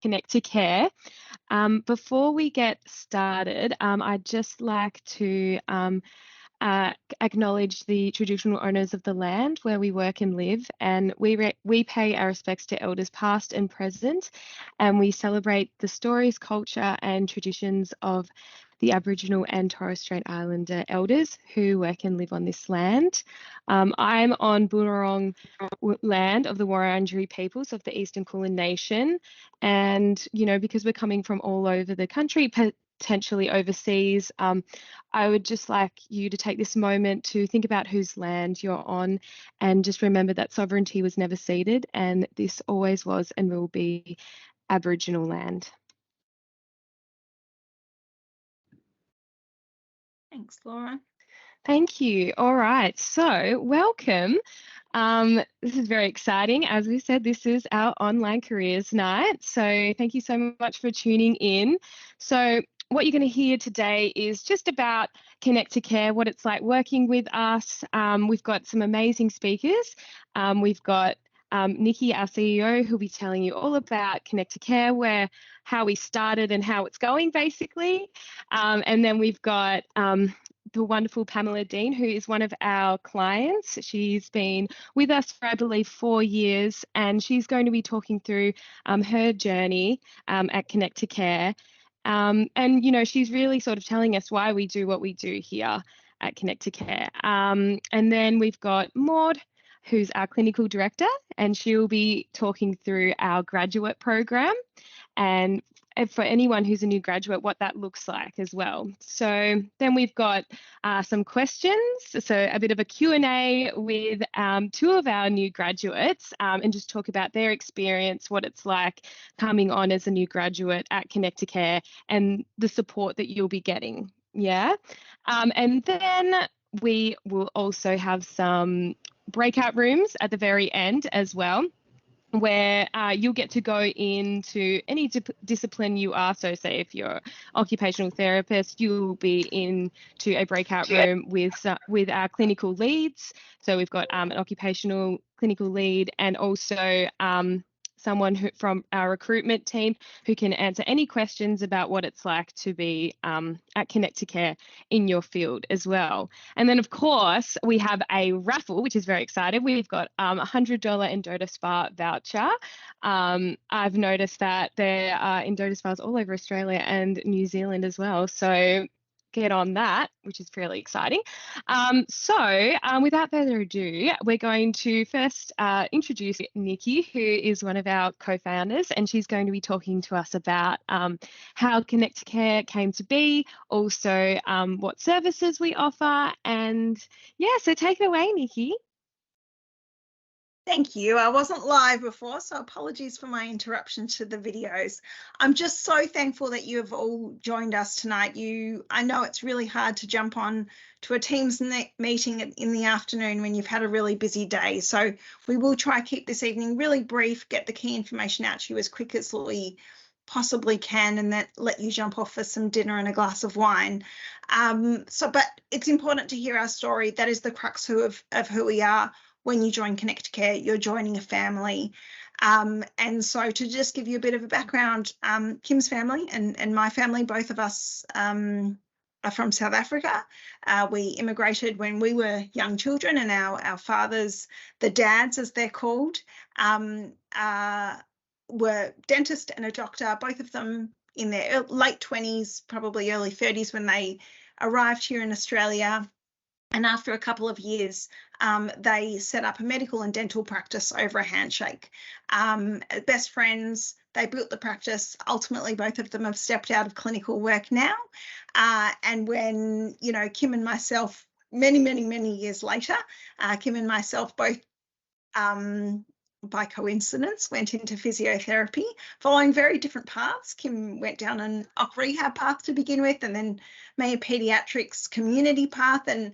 Connect to Care. Before we get started, I'd just like to acknowledge the traditional owners of the land where we work and live, and we pay our respects to elders past and present, and we celebrate the stories, culture, and traditions of the Aboriginal and Torres Strait Islander elders who work and live on this land. I'm on Boonwurrung land of the Wurundjeri peoples of the Eastern Kulin Nation, and because we're coming from all over the country, potentially overseas, I would just like you to take this moment to think about whose land you're on, and just remember that sovereignty was never ceded, and this always was and will be Aboriginal land. Thanks, Laura. Thank you. All right, so welcome. This is very exciting. As we said, this is our online careers night. So thank you so much for tuning in. So what you're going to hear today is just about Connect to Care, what it's like working with us. We've got some amazing speakers. We've got Nikki, our CEO, who'll be telling you all about Connect to Care, how we started and how it's going, basically. And then we've got the wonderful Pamela Dean, who is one of our clients. She's been with us for, I believe, 4 years, and she's going to be talking through her journey at Connect to Care. And, she's really sort of telling us why we do what we do here at Connect to Care. And then we've got Maud, who's our clinical director, and she'll be talking through our graduate program, and for anyone who's a new graduate, what that looks like as well. So then we've got some questions, so a bit of a Q&A with 2 of our new graduates, and just talk about their experience, what it's like coming on as a new graduate at Connect to Care, and the support that you'll be getting. Yeah. And then we will also have some breakout rooms at the very end as well, where you'll get to go into any discipline you are. So say if you're an occupational therapist, you'll be into a breakout room with our clinical leads. So we've got an occupational clinical lead, and also someone from our recruitment team who can answer any questions about what it's like to be at Connect to Care in your field as well. And then, of course, we have a raffle, which is very exciting. We've got a $100 Endota Spa voucher. I've noticed that there are Endota Spas all over Australia and New Zealand as well. So get on that, which is fairly exciting. So without further ado, we're going to first introduce Nikki, who is one of our co-founders, and she's going to be talking to us about how Connect to Care came to be, also what services we offer, and yeah, so take it away, Nikki. Thank you. I wasn't live before, so apologies for my interruption to the videos. I'm just so thankful that you have all joined us tonight. I know it's really hard to jump on to a Teams meeting in the afternoon when you've had a really busy day. So we will try to keep this evening really brief, get the key information out to you as quick as we possibly can, and then let you jump off for some dinner and a glass of wine. But it's important to hear our story. That is the crux of who we are. When you join Connect Care, you're joining a family. And so to just give you a bit of a background, Kim's family and my family, both of us are from South Africa. We immigrated when we were young children, and our fathers, the dads as they're called, were dentist and a doctor, both of them in their late 20s, probably early 30s when they arrived here in Australia. And after a couple of years, they set up a medical and dental practice over a handshake. Best friends, they built the practice. Ultimately, both of them have stepped out of clinical work now. And when, Kim and myself, many, many, many years later, Kim and myself both by coincidence went into physiotherapy, following very different paths. Kim went down an OC rehab path to begin with, and then me a paediatrics community path, and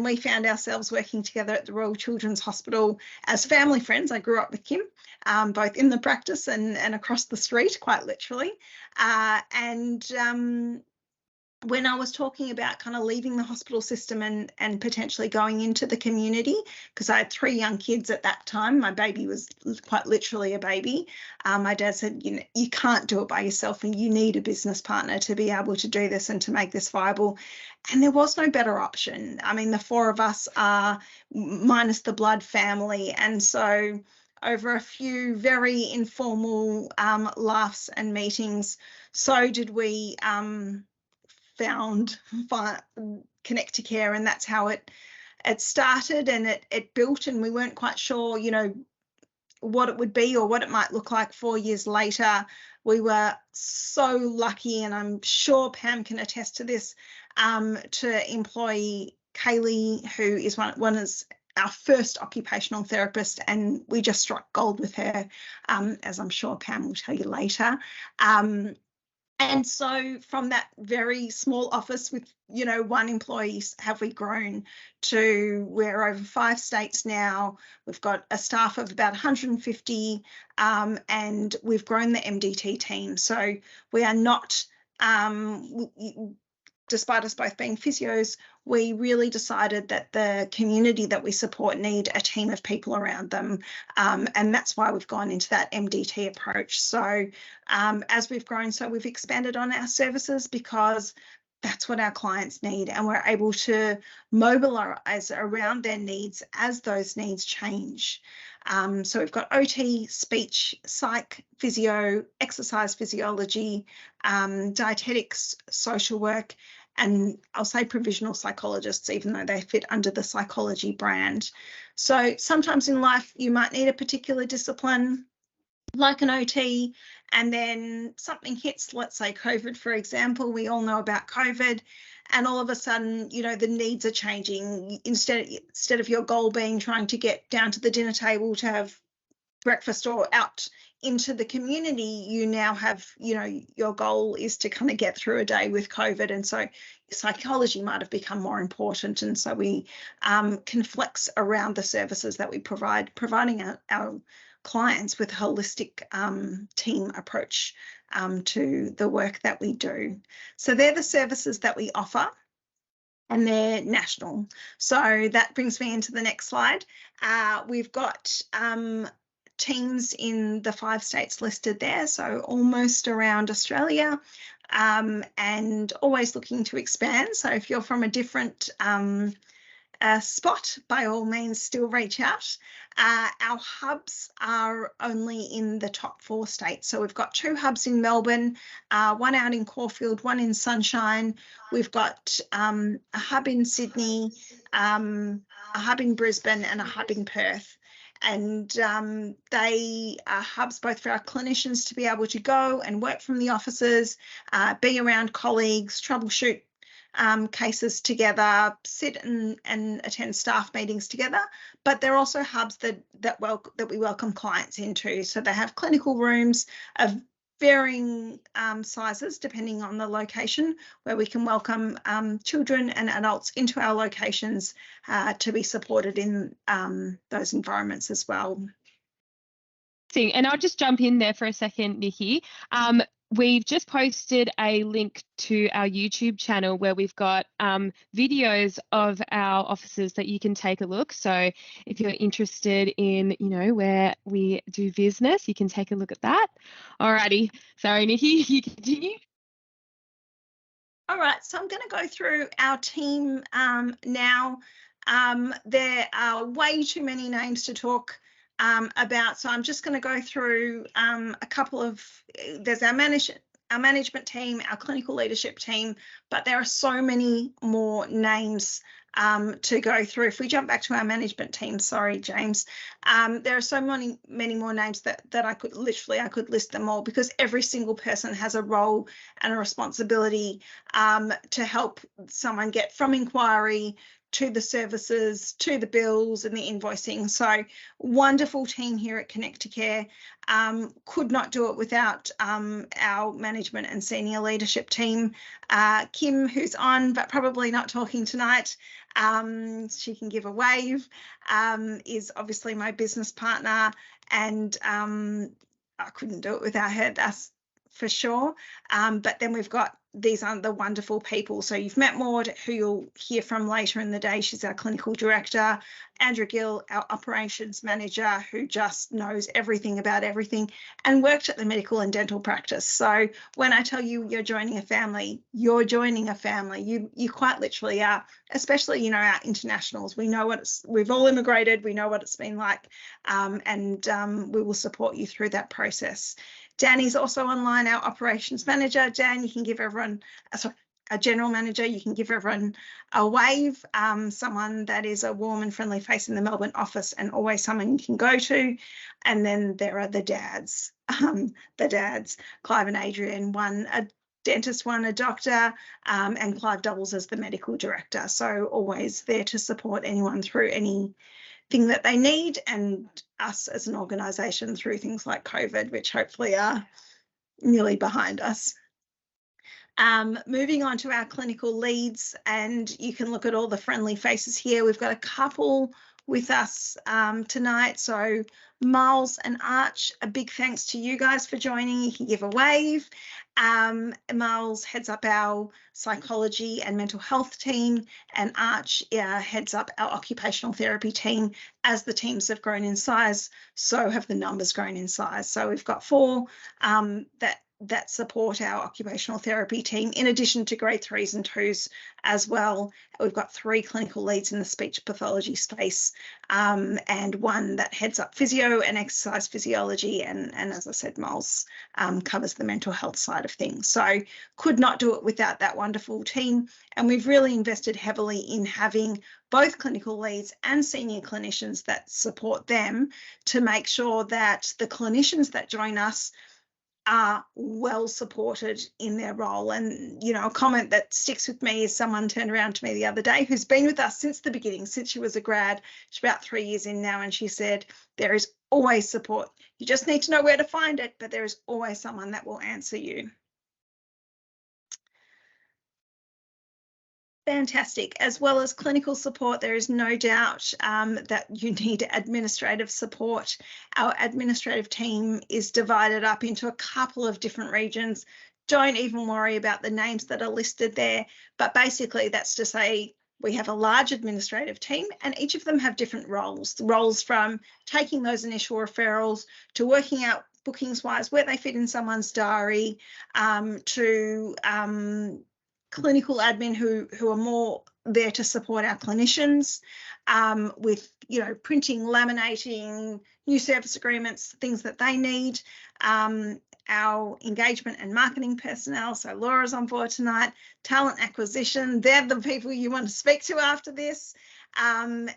we found ourselves working together at the Royal Children's Hospital as family friends. I grew up with Kim, both in the practice and across the street, quite literally. when I was talking about kind of leaving the hospital system and potentially going into the community, because I had 3 young kids at that time, my baby was quite literally a baby. My dad said, you know, you can't do it by yourself and you need a business partner to be able to do this and to make this viable. And there was no better option. I mean, the 4 of us are minus the blood family. And so over a few very informal laughs and meetings, so did we found Connect to Care, and that's how it started, and it built, and we weren't quite sure, you know, what it would be or what it might look like 4 years later. We were so lucky, and I'm sure Pam can attest to this, to employ Kaylee, who is one is our first occupational therapist, and we just struck gold with her, as I'm sure Pam will tell you later. And so from that very small office with, you know, 1 employee, have we grown to we're over 5 states now. We've got a staff of about 150, and we've grown the MDT team. So we are not, despite us both being physios, we really decided that the community that we support need a team of people around them. And that's why we've gone into that MDT approach. So as we've grown, so we've expanded on our services because that's what our clients need, and we're able to mobilize around their needs as those needs change. So we've got OT, speech, psych, physio, exercise physiology, dietetics, social work, and I'll say provisional psychologists, even though they fit under the psychology brand. So sometimes in life you might need a particular discipline like an OT, and then something hits, let's say COVID, for example. We all know about COVID, and all of a sudden, you know, the needs are changing. Instead of your goal being trying to get down to the dinner table to have breakfast or out into the community, you now have, you know, your goal is to kind of get through a day with COVID, and so psychology might have become more important. And so we can flex around the services that we providing our clients with a holistic team approach to the work that we do. So they're the services that we offer, and they're national. So that brings me into the next slide. We've got teams in the 5 states listed there, so almost around Australia, and always looking to expand. So if you're from a different spot, by all means still reach out. Our hubs are only in the top 4 states. So we've got 2 hubs in Melbourne, 1 out in Caulfield, 1 in Sunshine. We've got a hub in Sydney, a hub in Brisbane, and a hub in Perth. And they are hubs both for our clinicians to be able to go and work from the offices, be around colleagues, troubleshoot cases together, sit and attend staff meetings together. But they're also hubs that we welcome clients into. So they have clinical rooms of varying sizes depending on the location, where we can welcome children and adults into our locations to be supported in those environments as well. And I'll just jump in there for a second, Nikki. We've just posted a link to our YouTube channel where we've got videos of our offices that you can take a look. So if you're interested in, you know, where we do business, you can take a look at that. Alrighty. Sorry, Nikki, you continue. All right, so I'm going to go through our team now. There are way too many names to talk about, so I'm just going to go through a couple of, there's our management team, our clinical leadership team, but there are so many more names to go through. If we jump back to our management team, sorry, James, there are so many more names that I could list them all, because every single person has a role and a responsibility to help someone get from inquiry to the services, to the bills and the invoicing. So wonderful team here at Connect to Care. Could not do it without our management and senior leadership team. Kim, who's on but probably not talking tonight, she can give a wave, is obviously my business partner, and I couldn't do it without her, that's for sure. But then we've got these are the wonderful people. So you've met Maud, who you'll hear from later in the day. She's our clinical director. Andrew Gill, our operations manager, who just knows everything about everything and worked at the medical and dental practice. So when I tell you you're joining a family, you're joining a family. You quite literally are, especially, you know, our internationals. We know we've all immigrated. We know what it's been like, and we will support you through that process. Danny's also online, our operations manager. Dan, you can give everyone, sorry, a general manager, you can give everyone a wave, someone that is a warm and friendly face in the Melbourne office and always someone you can go to. And then there are the dads, Clive and Adrian, one a dentist, one a doctor, and Clive doubles as the medical director. So always there to support anyone through anything that they need, and us as an organisation through things like COVID, which hopefully are nearly behind us. Moving on to our clinical leads, and you can look at all the friendly faces here. We've got a couple with us tonight. So Miles and Arch, a big thanks to you guys for joining. You can give a wave. Miles heads up our psychology and mental health team, and Arch heads up our occupational therapy team. As the teams have grown in size, so have the numbers grown in size. So we've got 4 that support our occupational therapy team, in addition to grade 3s and 2s as well. We've got 3 clinical leads in the speech pathology space, and 1 that heads up physio and exercise physiology, and as I said, Miles covers the mental health side of things. So could not do it without that wonderful team, and we've really invested heavily in having both clinical leads and senior clinicians that support them to make sure that the clinicians that join us are well supported in their role. And, you know, a comment that sticks with me is someone turned around to me the other day who's been with us since the beginning, since she was a grad. She's about 3 years in now, and she said, there is always support. You just need to know where to find it, but there is always someone that will answer you. Fantastic. As well as clinical support, there is no doubt that you need administrative support. Our administrative team is divided up into a couple of different regions. Don't even worry about the names that are listed there, but basically that's to say we have a large administrative team, and each of them have different roles from taking those initial referrals to working out bookings wise where they fit in someone's diary, to clinical admin who are more there to support our clinicians, with, you know, printing, laminating, new service agreements, things that they need. Our engagement and marketing personnel, so Laura's on board tonight. Talent acquisition, they're the people you want to speak to after this, and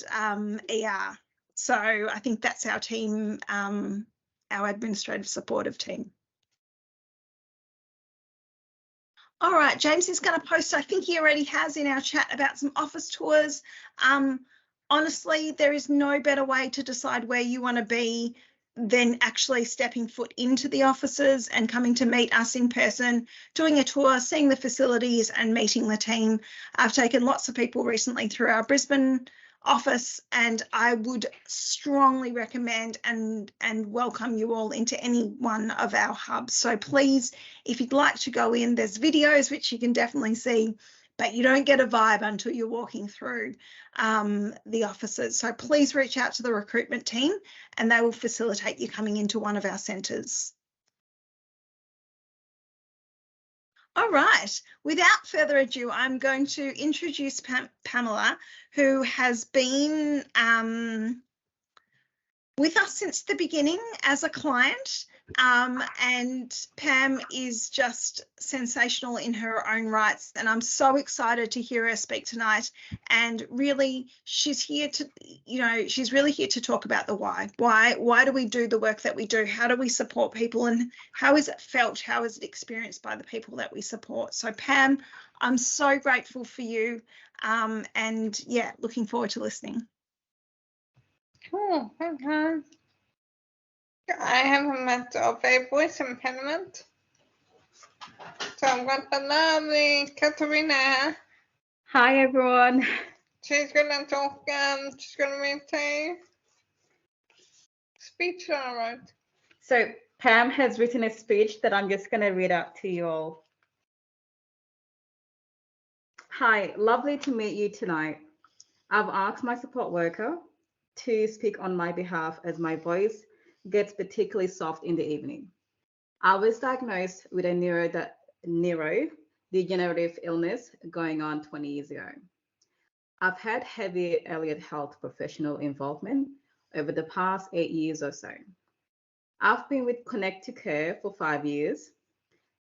ER. So I think that's our team, our administrative supportive team. All right, James is going to post, I think he already has in our chat, about some office tours. Honestly, there is no better way to decide where you want to be than actually stepping foot into the offices and coming to meet us in person, doing a tour, seeing the facilities and meeting the team. I've taken lots of people recently through our Brisbane office, and I would strongly recommend and welcome you all into any one of our hubs. So please, if you'd like to go in, there's videos which you can definitely see, but you don't get a vibe until you're walking through the offices. So please reach out to the recruitment team and they will facilitate you coming into one of our centres. All right, without further ado, I'm going to introduce Pamela, who has been with us since the beginning as a client, and Pam is just sensational in her own rights, and I'm so excited to hear her speak tonight. And really, she's here to, you know, she's really here to talk about the why. Why do we do the work that we do? How do we support people, and how is it felt? How is it experienced by the people that we support? So Pam, I'm so grateful for you, and yeah, looking forward to listening. Cool, okay. I have a matter of a voice impediment. So I've got the lovely Katarina. Hi everyone. She's gonna talk, she's gonna read a speech, all right. So Pam has written a speech that I'm just gonna read out to you all. Hi, lovely to meet you tonight. I've asked my support worker to speak on my behalf as my voice gets particularly soft in the evening. I was diagnosed with a neurodegenerative illness going on 20 years ago. I've had heavy allied health professional involvement over the past 8 years or so. I've been with Connect to Care for 5 years.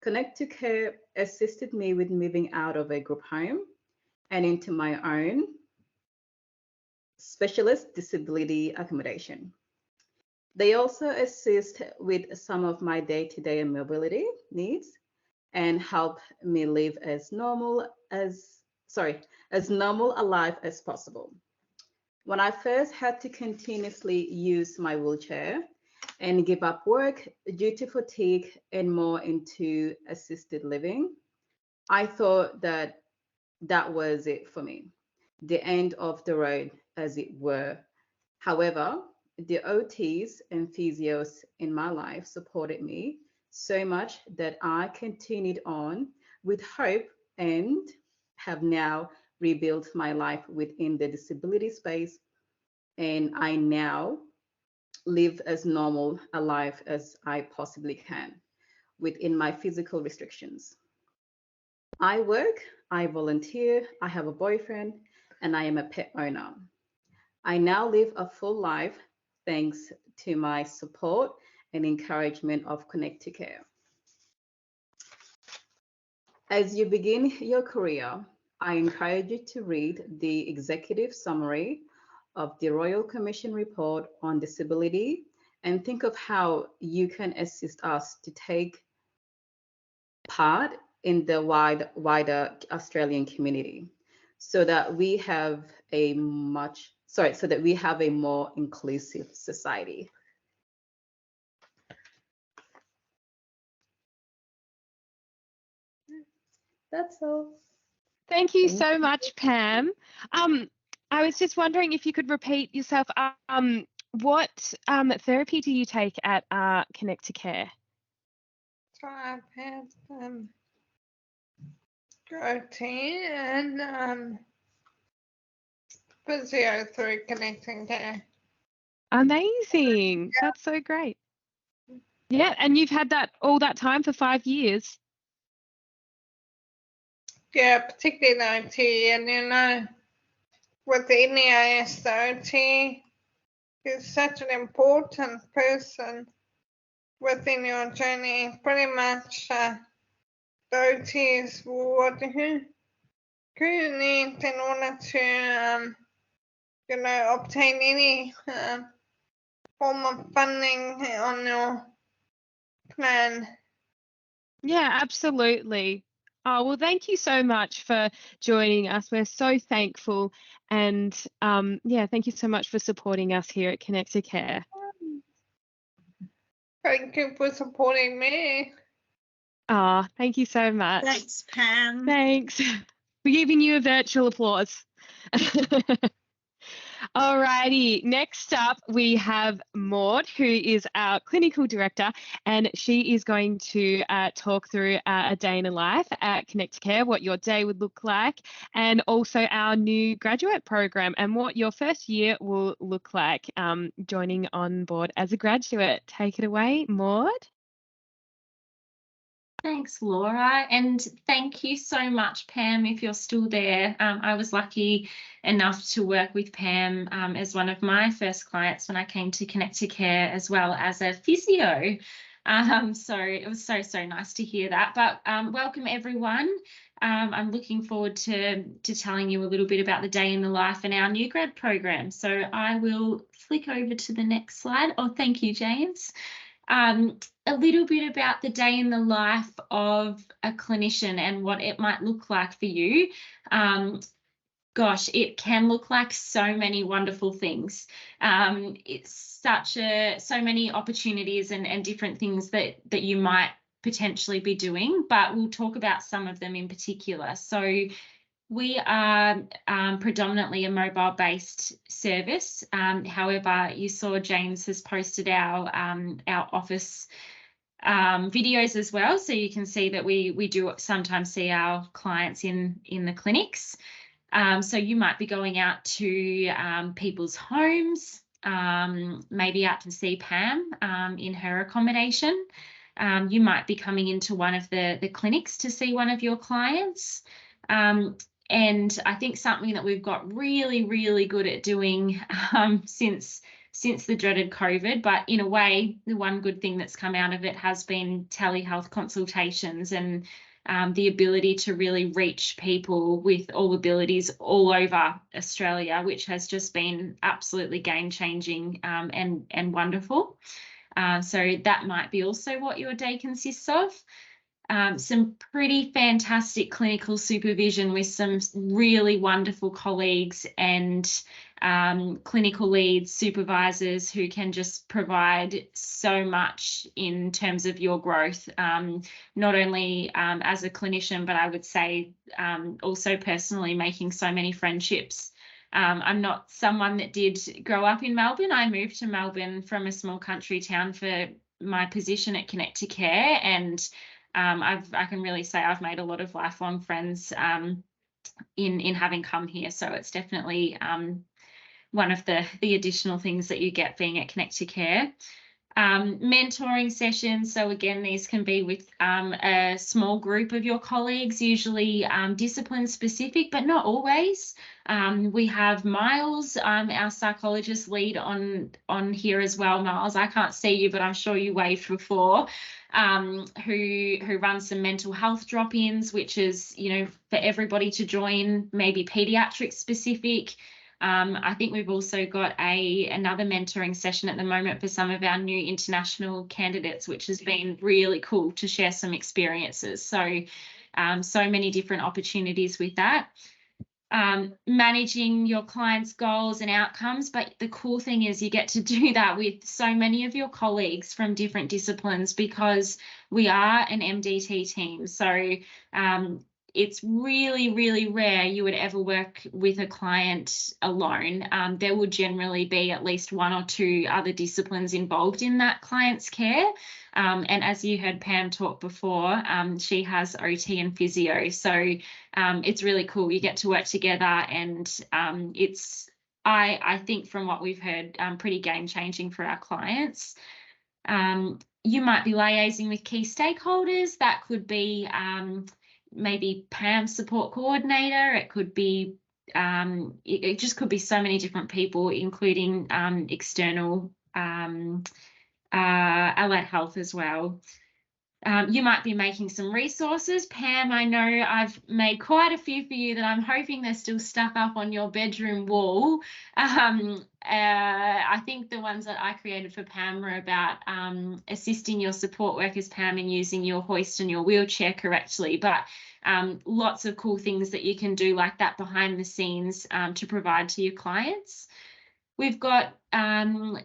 Connect to Care assisted me with moving out of a group home and into my own specialist disability accommodation. They also assist with some of my day-to-day mobility needs and help me live as normal a life as possible. When I first had to continuously use my wheelchair and give up work due to fatigue and more into assisted living, I thought that was it for me, the end of the road, as it were. However, the OTs and physios in my life supported me so much that I continued on with hope and have now rebuilt my life within the disability space. And I now live as normal a life as I possibly can within my physical restrictions. I work, I volunteer, I have a boyfriend, and I am a pet owner. I now live a full life thanks to my support and encouragement of Connect to Care. As you begin your career, I encourage you to read the executive summary of the Royal Commission report on disability and think of how you can assist us to take part in the wider Australian community so that we have a more inclusive society. That's all. Thank you so much, Pam. I was just wondering if you could repeat yourself. What therapy do you take at Connect to Care? So I've had protein and physio through Connecting Care. Amazing. That's so great. Yeah, and you've had that all that time for 5 years. Yeah, particularly the OT, and with NEIS, the OT is such an important person within your journey. Pretty much, the OT is what you need in order to, obtain any form of funding on your plan. Yeah, absolutely. Oh, well, thank you so much for joining us. We're so thankful. And yeah, thank you so much for supporting us here at Connect to Care. Thank you for supporting me. Oh, thank you so much. Thanks, Pam. Thanks. We're giving you a virtual applause. Alrighty, next up we have Maud, who is our clinical director, and she is going to talk through a day in a life at Connect to Care, what your day would look like, and also our new graduate program and what your first year will look like joining on board as a graduate. Take it away, Maud. Thanks, Laura, and thank you so much, Pam, if you're still there. I was lucky enough to work with Pam as one of my first clients when I came to Connect to Care, as well as a physio. So it was so nice to hear that. But welcome, everyone. I'm looking forward to telling you a little bit about the day in the life and our new grad program. So I will flick over to the next slide. Oh, thank you, James. A little bit about the day in the life of a clinician and what it might look like for you. Gosh, it can look like so many wonderful things. It's so many opportunities and different things that you might potentially be doing, but we'll talk about some of them in particular. So we are predominantly a mobile-based service. However, you saw James has posted our office videos as well, so you can see that we do sometimes see our clients in the clinics. So you might be going out to people's homes, maybe out to see Pam in her accommodation. You might be coming into one of the clinics to see one of your clients. And I think something that we've got really, really good at doing since the dreaded COVID, but in a way, the one good thing that's come out of it has been telehealth consultations and the ability to really reach people with all abilities all over Australia, which has just been absolutely game-changing and wonderful. So that might be also what your day consists of. Some pretty fantastic clinical supervision with some really wonderful colleagues and clinical leads, supervisors who can just provide so much in terms of your growth, not only as a clinician, but I would say also personally making so many friendships. I'm not someone that did grow up in Melbourne. I moved to Melbourne from a small country town for my position at Connect to Care, and I can really say I've made a lot of lifelong friends in having come here. So it's definitely one of the additional things that you get being at Connect to Care. Mentoring sessions. So again, these can be with a small group of your colleagues, usually discipline specific, but not always. We have Miles, our psychologist lead on here as well. Miles, I can't see you, but I'm sure you waved before. Who runs some mental health drop-ins, which is, for everybody to join, maybe pediatric specific. I think we've also got another mentoring session at the moment for some of our new international candidates, which has been really cool to share some experiences. So, so many different opportunities with that. Managing your clients' goals and outcomes, but the cool thing is you get to do that with so many of your colleagues from different disciplines because we are an MDT team. So it's really, really rare you would ever work with a client alone. There will generally be at least one or two other disciplines involved in that client's care. And as you heard Pam talk before, she has OT and physio. So it's really cool. You get to work together, and it's, I think from what we've heard, pretty game changing for our clients. You might be liaising with key stakeholders. That could be maybe Pam's support coordinator. It could be, it just could be so many different people, including external allied health as well. You might be making some resources. Pam, I know I've made quite a few for you that I'm hoping they're still stuck up on your bedroom wall. I think the ones that I created for Pam were about assisting your support workers, Pam, in using your hoist and your wheelchair correctly, but lots of cool things that you can do like that behind the scenes to provide to your clients. We've got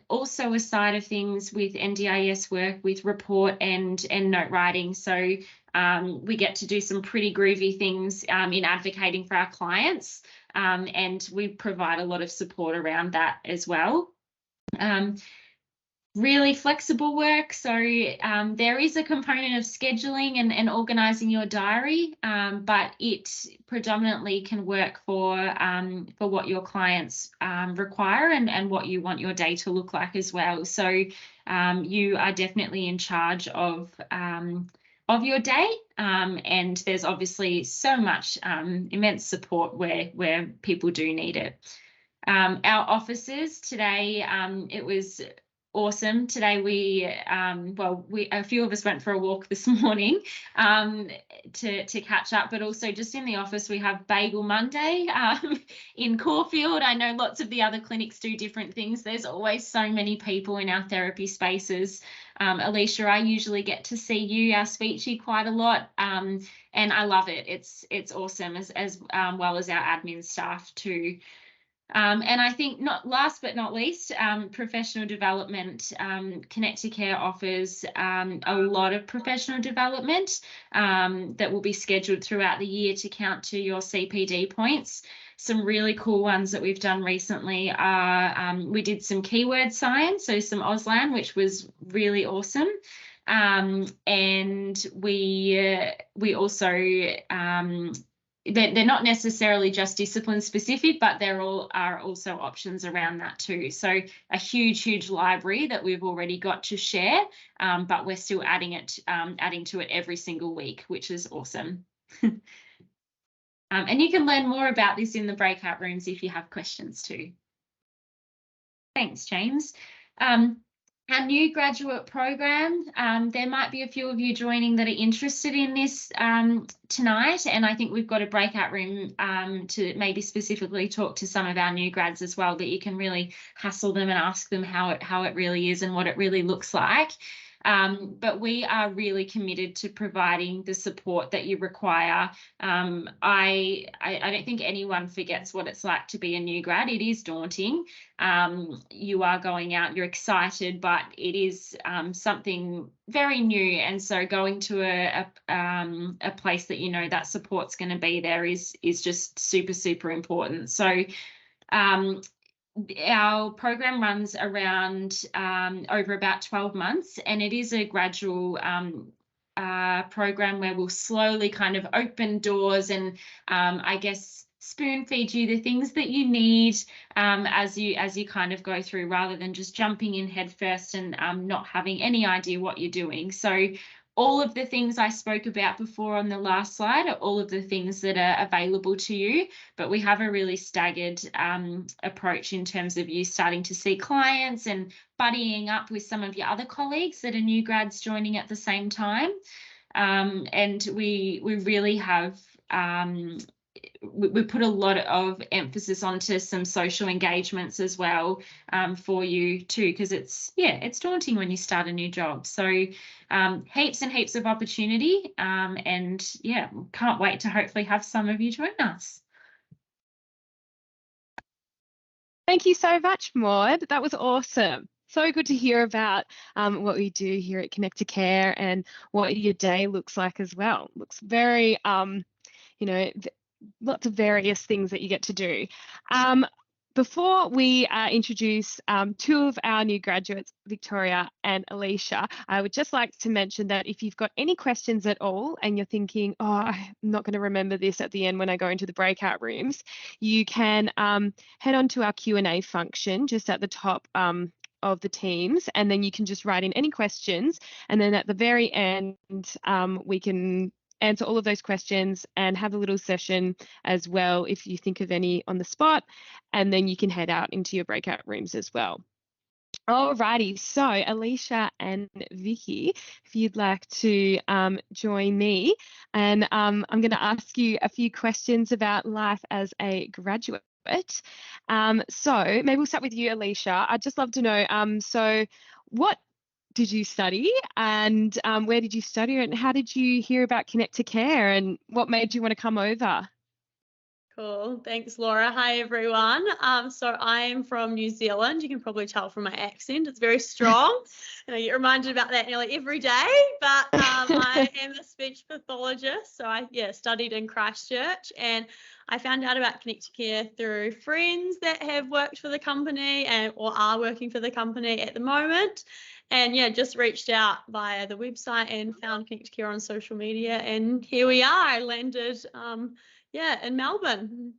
also a side of things with NDIS work with report and note writing. So we get to do some pretty groovy things in advocating for our clients, and we provide a lot of support around that as well. Really flexible work. So there is a component of scheduling and organising your diary, but it predominantly can work for what your clients require and what you want your day to look like as well. So you are definitely in charge of your day, and there's obviously so much immense support where people do need it. Our offices today, it was awesome. Today a few of us went for a walk this morning to catch up, but also just in the office we have Bagel Monday in Caulfield. I know lots of the other clinics do different things. There's always so many people in our therapy spaces. Alicia, I usually get to see you, our speechy, quite a lot, and I love it. It's awesome, as well as our admin staff too. And I think last but not least, professional development. Connect to Care offers a lot of professional development that will be scheduled throughout the year to count to your CPD points. Some really cool ones that we've done recently are we did some keyword science, so some Auslan, which was really awesome. And we also they're not necessarily just discipline specific, but there are also options around that too. So a huge library that we've already got to share, but we're still adding to it every single week, which is awesome. And you can learn more about this in the breakout rooms if you have questions too. Thanks, James. Our new graduate program, there might be a few of you joining that are interested in this tonight, and I think we've got a breakout room to maybe specifically talk to some of our new grads as well, that you can really hassle them and ask them how it really is and what it really looks like. But we are really committed to providing the support that you require. I don't think anyone forgets what it's like to be a new grad. It is daunting. You are going out, you're excited, but it is something very new. And so going to a place that you know that support's going to be there is just super important. So our program runs around over about 12 months, and it is a gradual program where we'll slowly kind of open doors and I guess spoon feed you the things that you need as you kind of go through, rather than just jumping in head first and not having any idea what you're doing. So all of the things I spoke about before on the last slide are all of the things that are available to you, but we have a really staggered approach in terms of you starting to see clients and buddying up with some of your other colleagues that are new grads joining at the same time. And we really have we put a lot of emphasis onto some social engagements as well for you too, because it's daunting when you start a new job. So heaps and heaps of opportunity, and yeah, can't wait to hopefully have some of you join us. Thank you so much, Maud. That was awesome. So good to hear about what we do here at Connect to Care and what your day looks like as well. Looks very, you know, lots of various things that you get to do. Before we introduce two of our new graduates, Victoria and Alicia, I would just like to mention that if you've got any questions at all and you're thinking, oh, I'm not going to remember this at the end when I go into the breakout rooms, you can head on to our Q&A function just at the top of the Teams, and then you can just write in any questions, and then at the very end we can answer all of those questions and have a little session as well if you think of any on the spot, and then you can head out into your breakout rooms as well. Alrighty, so Alicia and Vicky, if you'd like to join me, and I'm going to ask you a few questions about life as a graduate. So maybe we'll start with you, Alicia. I'd just love to know, so what did you study, and where did you study, and how did you hear about Connect to Care, and what made you want to come over? Cool. Thanks, Laura. Hi, everyone. So I am from New Zealand. You can probably tell from my accent. It's very strong. And I get reminded about that nearly every day. But I am a speech pathologist. So I studied in Christchurch, and I found out about Connect to Care through friends that have worked for the company or are working for the company at the moment. And just reached out via the website and found Connect to Care on social media. And here we are. I landed in Melbourne.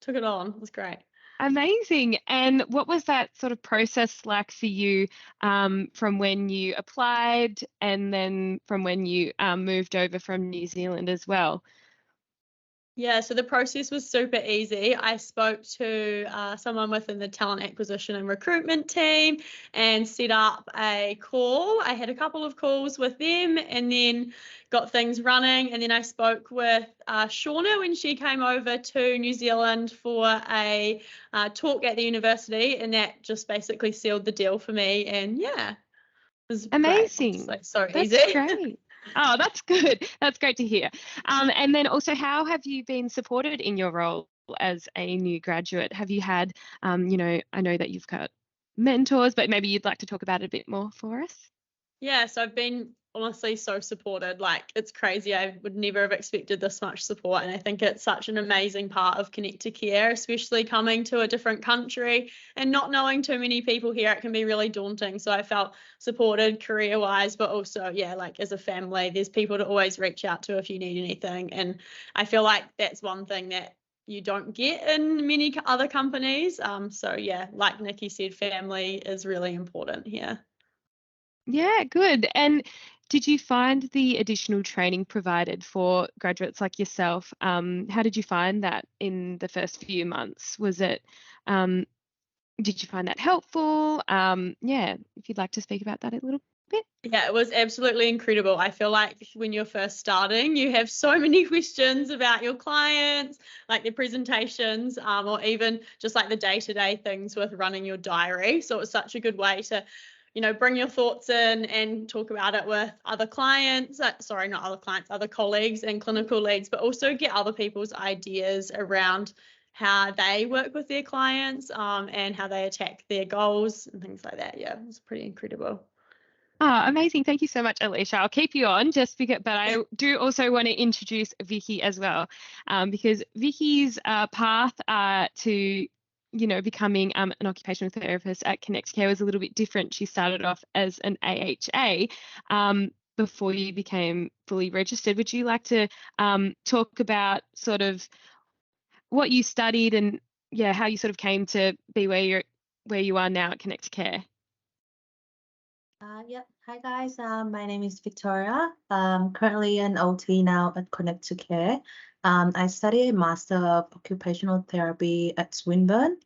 Took it on. It was great. Amazing. And what was that sort of process like for you from when you applied and then from when you moved over from New Zealand as well? Yeah, so the process was super easy. I spoke to someone within the talent acquisition and recruitment team and set up a call. I had a couple of calls with them and then got things running. And then I spoke with Shauna when she came over to New Zealand for a talk at the university, and that just basically sealed the deal for me. And it was amazing. Great. So that's easy. Great. Oh, that's good. That's great to hear. And then also, how have you been supported in your role as a new graduate? Have you had, I know that you've got mentors, but maybe you'd like to talk about it a bit more for us? Yeah, so I've been honestly so supported. Like, it's crazy. I would never have expected this much support. And I think it's such an amazing part of Connect to Care, especially coming to a different country and not knowing too many people here. It can be really daunting. So I felt supported career-wise, but also, yeah, like as a family, there's people to always reach out to if you need anything. And I feel like that's one thing that you don't get in many other companies. So yeah, like Nikki said, family is really important here. Yeah, good. And did you find the additional training provided for graduates like yourself? How did you find that in the first few months? Did you find that helpful? Yeah, if you'd like to speak about that a little bit. Yeah, it was absolutely incredible. I feel like when you're first starting, you have so many questions about your clients, like their presentations, or even just like the day-to-day things with running your diary. So it's such a good way to, bring your thoughts in and talk about it with other clients, sorry, not other clients, other colleagues and clinical leads, but also get other people's ideas around how they work with their clients, and how they attack their goals and things like that. Yeah, it was pretty incredible. Oh, amazing. Thank you so much, Alicia. I'll keep you on but I do also want to introduce Vicky as well, because Vicky's path to becoming an occupational therapist at Connect Care was a little bit different. She started off as an AHA before you became fully registered. Would you like to talk about sort of what you studied and how you sort of came to be where you are now at Connect Care? Yep. Hi guys. My name is Victoria. Currently an OT now at Connect to Care. I study a Master of Occupational Therapy at Swinburne.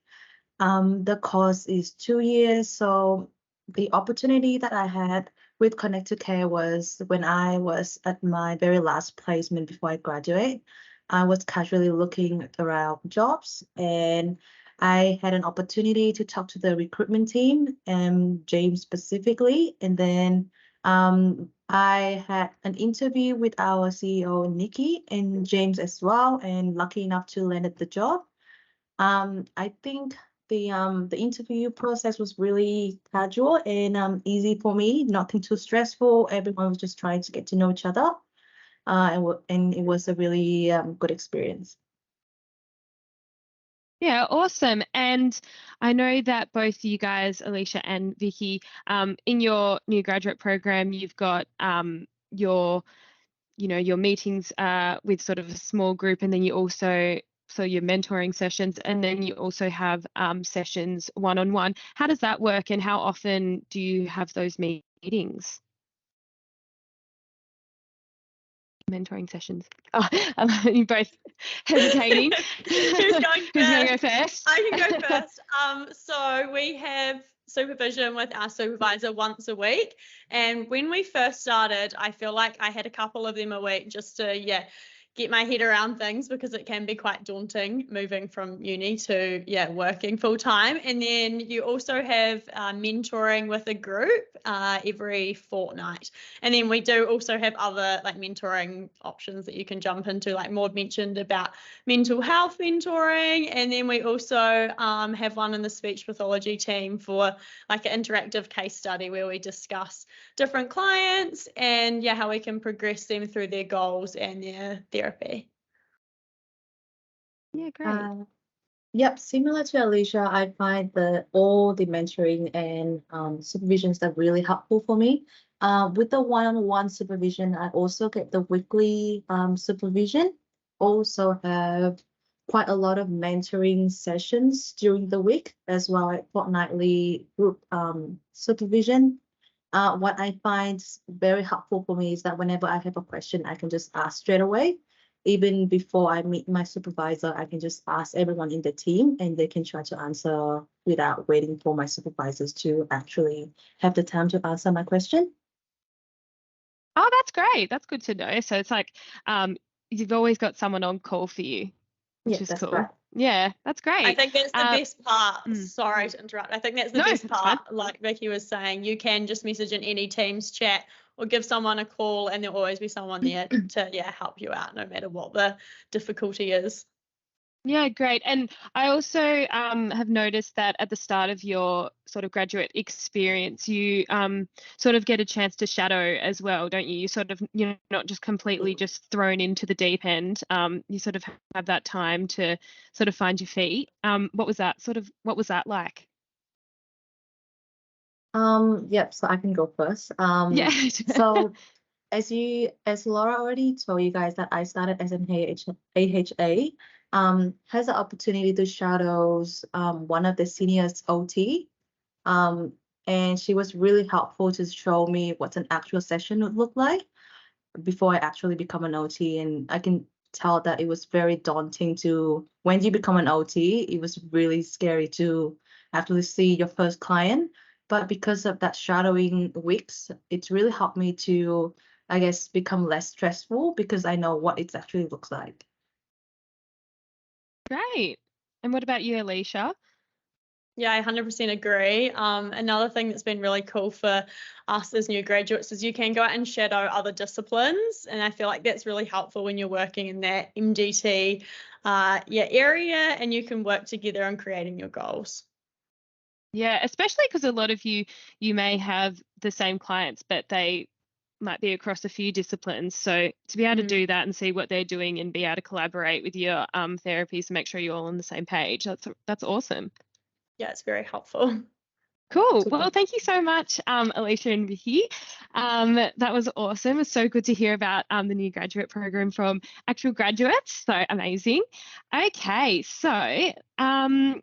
The course is 2 years. So the opportunity that I had with Connect to Care was when I was at my very last placement before I graduate. I was casually looking around jobs, and I had an opportunity to talk to the recruitment team, and James specifically, and then I had an interview with our CEO, Nikki, and James as well, and lucky enough to land at the job. I think the interview process was really casual and easy for me, nothing too stressful. Everyone was just trying to get to know each other, and it was a really good experience. Yeah, awesome. And I know that both you guys, Alicia and Vicky, in your new graduate program, you've got your meetings with sort of a small group, and then you also your mentoring sessions, and then you also have sessions one-on-one. How does that work, and how often do you have those meetings? Mentoring sessions. Oh, you both hesitating. Who's going first? Who's going to go first? I can go first. So we have supervision with our supervisor once a week, and when we first started, I feel like I had a couple of them a week just to get my head around things, because it can be quite daunting moving from uni to working full time. And then you also have mentoring with a group every fortnight, and then we do also have other like mentoring options that you can jump into, like Maud mentioned about mental health mentoring. And then we also have one in the speech pathology team for like an interactive case study where we discuss different clients and how we can progress them through their goals and their therapy. Yeah, great. Yep, similar to Alicia, I find all the mentoring and supervisions are really helpful for me. With the one-on-one supervision, I also get the weekly supervision. Also have quite a lot of mentoring sessions during the week, as well as fortnightly group supervision. What I find very helpful for me is that whenever I have a question, I can just ask straight away. Even before I meet my supervisor, I can just ask everyone in the team, and they can try to answer without waiting for my supervisors to actually have the time to answer my question. Oh, that's great. That's good to know. So it's like you've always got someone on call for you, which is that's cool. right. Yeah, that's great. I think that's the best part. Sorry to interrupt. I think that's the best part. Fine. Like Vicky was saying, you can just message in any Teams chat or give someone a call, and there'll always be someone there to help you out no matter what the difficulty is. Yeah, great. And I also have noticed that at the start of your sort of graduate experience, you sort of get a chance to shadow as well, don't you? You sort of, you're not just completely just thrown into the deep end. You sort of have that time to sort of find your feet. What was that like? Yep, so I can go first. Yeah. So as Laura already told you guys that I started as an AHA, has the opportunity to shadows one of the seniors OT. And she was really helpful to show me what an actual session would look like before I actually become an OT. And I can tell that it was very daunting to, when you become an OT, it was really scary to actually see your first client. But because of that shadowing weeks, it's really helped me to, I guess, become less stressful because I know what it actually looks like. Great. And what about you, Alicia? Yeah, I 100% agree. Another thing that's been really cool for us as new graduates is you can go out and shadow other disciplines. And I feel like that's really helpful when you're working in that MDT area, and you can work together on creating your goals. Yeah, especially because a lot of you may have the same clients, but they might be across a few disciplines. So to be able to do that and see what they're doing and be able to collaborate with your therapies and make sure you're all on the same page, that's awesome. Yeah, it's very helpful. Cool. Well, thank you so much, Alicia and Vicky. That was awesome. It's so good to hear about the new graduate program from actual graduates. So amazing. Okay, so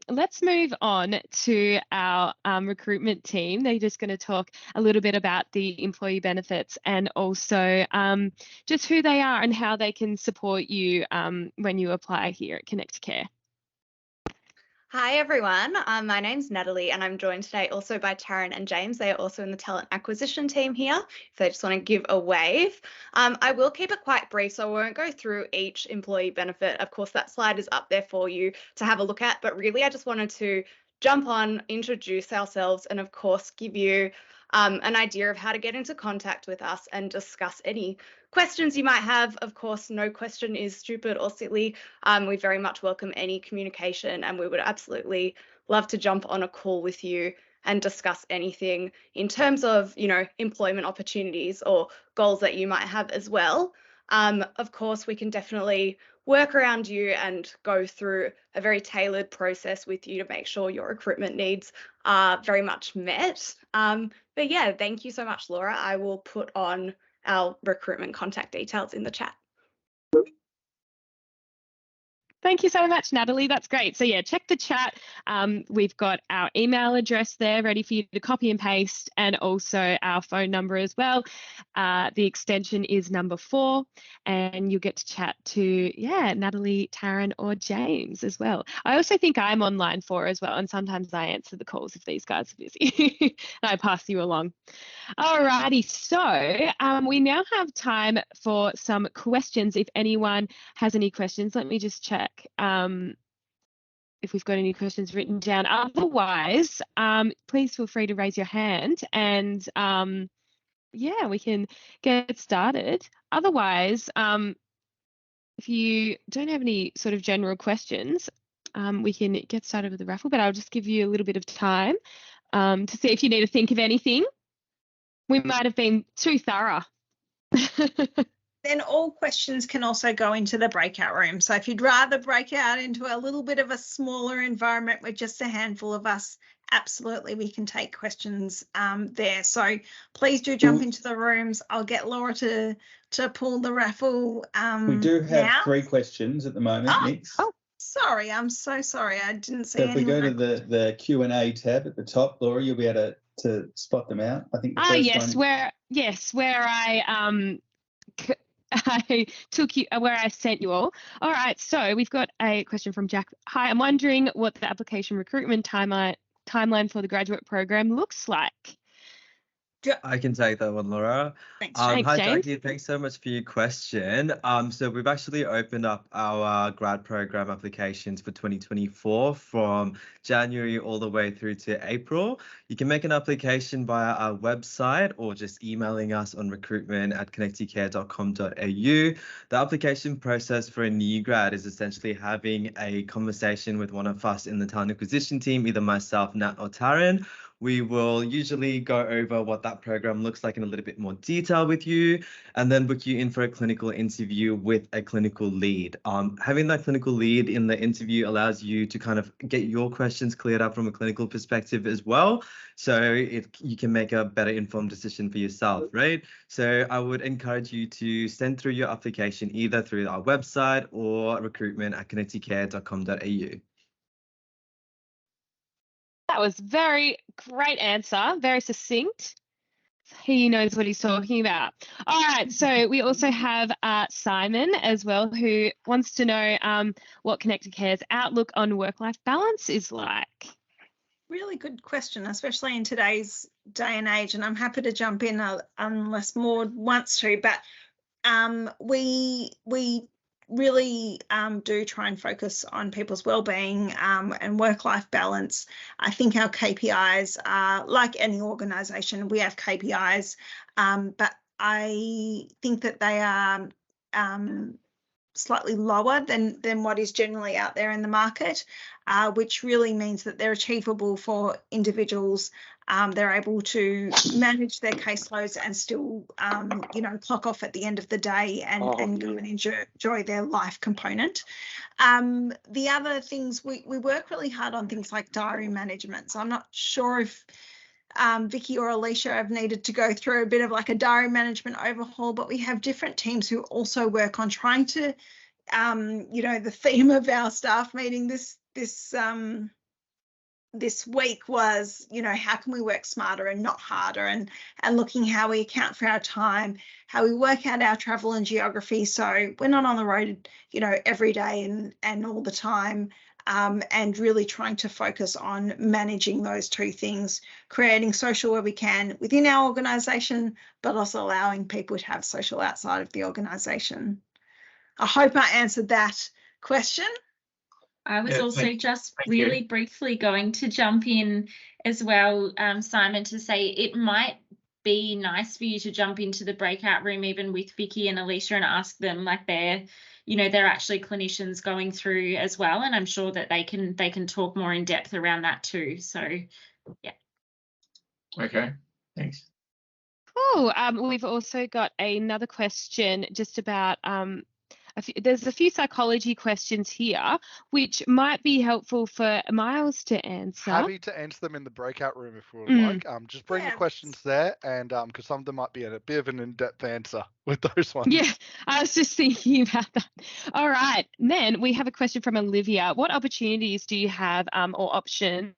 let's move on to our recruitment team. They're just going to talk a little bit about the employee benefits and also just who they are and how they can support you when you apply here at Connect to Care. Hi everyone, my name's Natalie and I'm joined today also by Taryn and James. They are also in the talent acquisition team here, if they just want to give a wave. I will keep it quite brief, so I won't go through each employee benefit. Of course, that slide is up there for you to have a look at, but really I just wanted to jump on, introduce ourselves, and of course give you an idea of how to get into contact with us and discuss any questions you might have. Of course, no question is stupid or silly. We very much welcome any communication, and we would absolutely love to jump on a call with you and discuss anything in terms of, employment opportunities or goals that you might have as well. Of course, we can definitely work around you and go through a very tailored process with you to make sure your recruitment needs are very much met. But yeah, thank you so much, Laura. I will put on our recruitment contact details in the chat. Thank you so much, Natalie. That's great. So yeah, check the chat. We've got our email address there ready for you to copy and paste, and also our phone number as well. The extension is number 4, and you'll get to chat to, Natalie, Taryn, or James as well. I also think I'm on line 4 as well, and sometimes I answer the calls if these guys are busy, and I pass you along. Alrighty, so we now have time for some questions. If anyone has any questions, let me just check if we've got any questions written down. Otherwise, please feel free to raise your hand and we can get started. Otherwise, if you don't have any sort of general questions, we can get started with the raffle, but I'll just give you a little bit of time to see if you need to think of anything. We might have been too thorough. Then all questions can also go into the breakout room. So if you'd rather break out into a little bit of a smaller environment with just a handful of us, absolutely, we can take questions there. So please do jump into the rooms. I'll get Laura to pull the raffle. We do have now. 3 questions at the moment, Nix. Oh, sorry. I'm so sorry. I didn't see So if we go to more. the Q&A tab at the top, Laura, you'll be able to spot them out. I think the first one. Where I took you, where I sent you all. All right, so we've got a question from Jack. Hi, I'm wondering what the application recruitment timeline for the graduate program looks like. I can take that one, Laura. Thanks, Thanks, Hi, James. Jackie. Thanks so much for your question. So we've actually opened up our grad program applications for 2024 from January all the way through to April. You can make an application via our website or just emailing us on recruitment@connectcare.com.au. The application process for a new grad is essentially having a conversation with one of us in the talent acquisition team, either myself, Nat, or Taryn. We will usually go over what that program looks like in a little bit more detail with you, and then book you in for a clinical interview with a clinical lead. Having that clinical lead in the interview allows you to kind of get your questions cleared up from a clinical perspective as well, so you can make a better informed decision for yourself, right? So I would encourage you to send through your application either through our website or recruitment@connectcare.com.au. That was very great answer, very succinct. He knows what he's talking about. All right, so we also have Simon as well, who wants to know what Connected Care's outlook on work-life balance is like. Really good question, especially in today's day and age, and I'm happy to jump in unless Maud wants to, but we really do try and focus on people's well-being and work-life balance. I think our KPIs are, like any organisation, we have KPIs, but I think that they are slightly lower than what is generally out there in the market, which really means that they're achievable for individuals. They're able to manage their caseloads and still, clock off at the end of the day and go and enjoy their life component. The other things, we work really hard on things like diary management. So I'm not sure if Vicky or Alicia have needed to go through a bit of like a diary management overhaul, but we have different teams who also work on trying to, the theme of our staff meeting this week was, how can we work smarter and not harder, and looking how we account for our time, how we work out our travel and geography. So we're not on the road, every day and all the time. And really trying to focus on managing those two things, creating social where we can within our organisation, but also allowing people to have social outside of the organisation. I hope I answered that question. I was also just really briefly going to jump in as well, Simon, to say it might be nice for you to jump into the breakout room even with Vicky and Alicia and ask them, like, they're actually clinicians going through as well, and I'm sure that they can talk more in depth around that too. So yeah. Okay, thanks. Cool. We've also got another question just about there's a few psychology questions here, which might be helpful for Miles to answer. Happy to answer them in the breakout room if we would like. Just bring the questions there, and because some of them might be a bit of an in-depth answer with those ones. Yeah, I was just thinking about that. All right, then we have a question from Olivia. What opportunities do you have or options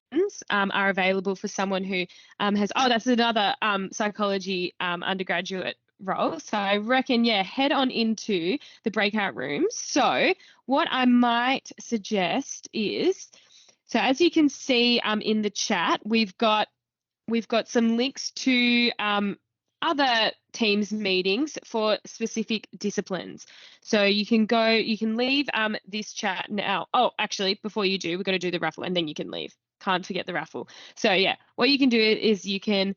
are available for someone who has, that's another psychology undergraduate role. So I reckon, head on into the breakout rooms. So what I might suggest is, so as you can see in the chat, we've got some links to other teams meetings for specific disciplines. So you can leave this chat now. Oh, actually, before you do, we've got to do the raffle and then you can leave. Can't forget the raffle. So yeah, what you can do is you can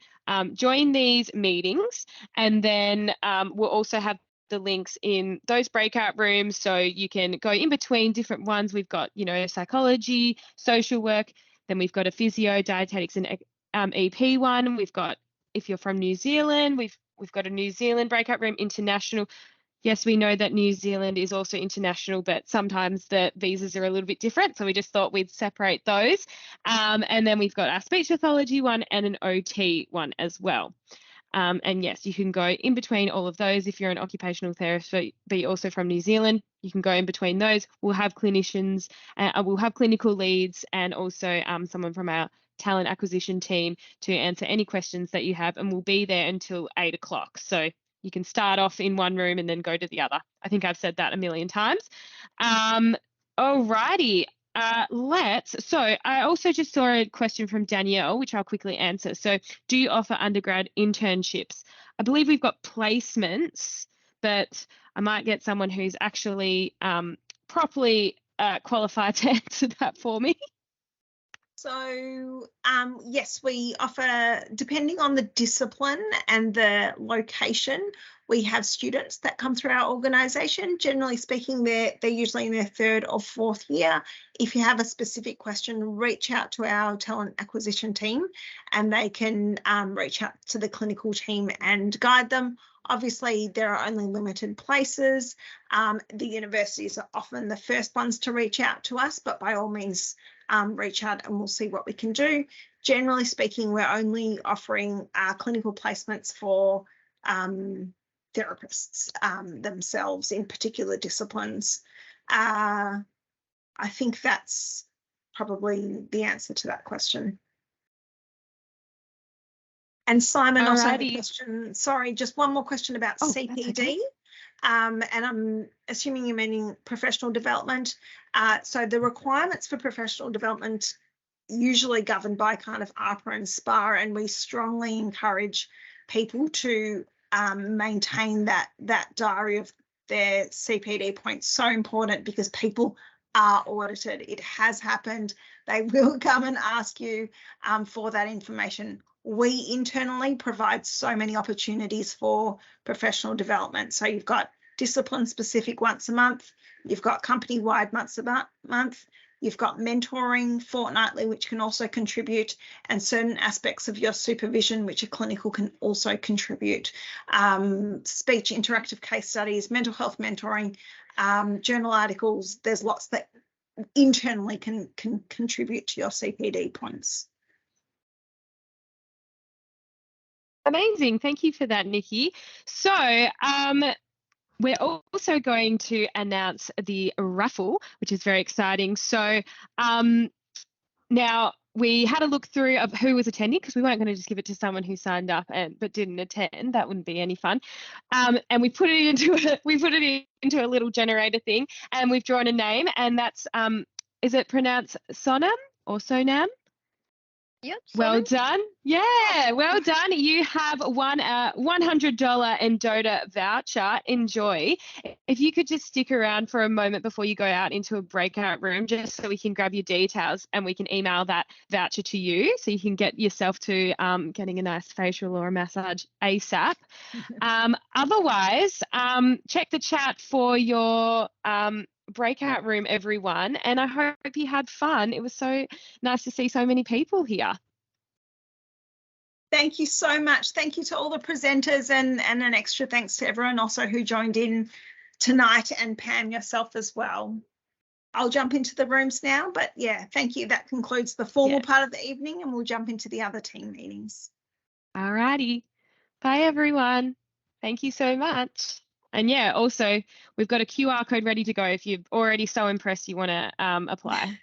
join these meetings, and then we'll also have the links in those breakout rooms, so you can go in between different ones. We've got, psychology, social work, then we've got a physio, dietetics, and EP one. We've got, if you're from New Zealand, we've got a New Zealand breakout room, international. Yes, we know that New Zealand is also international, but sometimes the visas are a little bit different. So we just thought we'd separate those. And then we've got our speech pathology one and an OT one as well. And yes, you can go in between all of those. If you're an occupational therapist, but you're also from New Zealand, you can go in between those. We'll have clinicians, we'll have clinical leads, and also someone from our talent acquisition team to answer any questions that you have, and we'll be there until 8 o'clock. So you can start off in one room and then go to the other. I think I've said that a million times. Alrighty. So I also just saw a question from Danielle, which I'll quickly answer. So do you offer undergrad internships? I believe we've got placements, but I might get someone who's actually properly qualified to answer that for me. So yes, we offer, depending on the discipline and the location, we have students that come through our organisation. Generally speaking, they're usually in their 3rd or 4th year. If you have a specific question, reach out to our talent acquisition team and they can reach out to the clinical team and guide them. Obviously, there are only limited places. The universities are often the first ones to reach out to us, but by all means, reach out and we'll see what we can do. Generally speaking, we're only offering clinical placements for therapists themselves in particular disciplines. I think that's probably the answer to that question. And Simon also had a question. Sorry, just one more question about CPD. Okay. And I'm assuming you're meaning professional development. So the requirements for professional development usually governed by kind of ARPA and SPA, and we strongly encourage people to maintain that diary of their CPD points. So important because people are audited. It has happened. They will come and ask you for that information. We internally provide so many opportunities for professional development. So you've got discipline specific once a month, you've got company wide once a month, you've got mentoring fortnightly, which can also contribute, and certain aspects of your supervision, which a clinical can also contribute. Speech, interactive case studies, mental health mentoring, journal articles. There's lots that internally can contribute to your CPD points. Amazing. Thank you for that, Nikki. So we're also going to announce the raffle, which is very exciting. So now we had a look through of who was attending because we weren't going to just give it to someone who signed up but didn't attend. That wouldn't be any fun. And we put it into a little generator thing, and we've drawn a name, and that's is it pronounced Sonam or Sonam? Yep. Well done. Yeah, well done. You have won a $100 Endota voucher. Enjoy. If you could just stick around for a moment before you go out into a breakout room, just so we can grab your details and we can email that voucher to you so you can get yourself to getting a nice facial or a massage ASAP. Otherwise, check the chat for your breakout room, everyone, and I hope you had fun. It was so nice to see so many people here. Thank you so much. Thank you to all the presenters, and an extra thanks to everyone also who joined in tonight, and Pam, yourself as well. I'll jump into the rooms now, but yeah, thank you. That concludes the formal part of the evening, and we'll jump into the other team meetings. All righty. Bye, everyone. Thank you so much. And yeah, also, we've got a QR code ready to go if you're already so impressed you want to apply.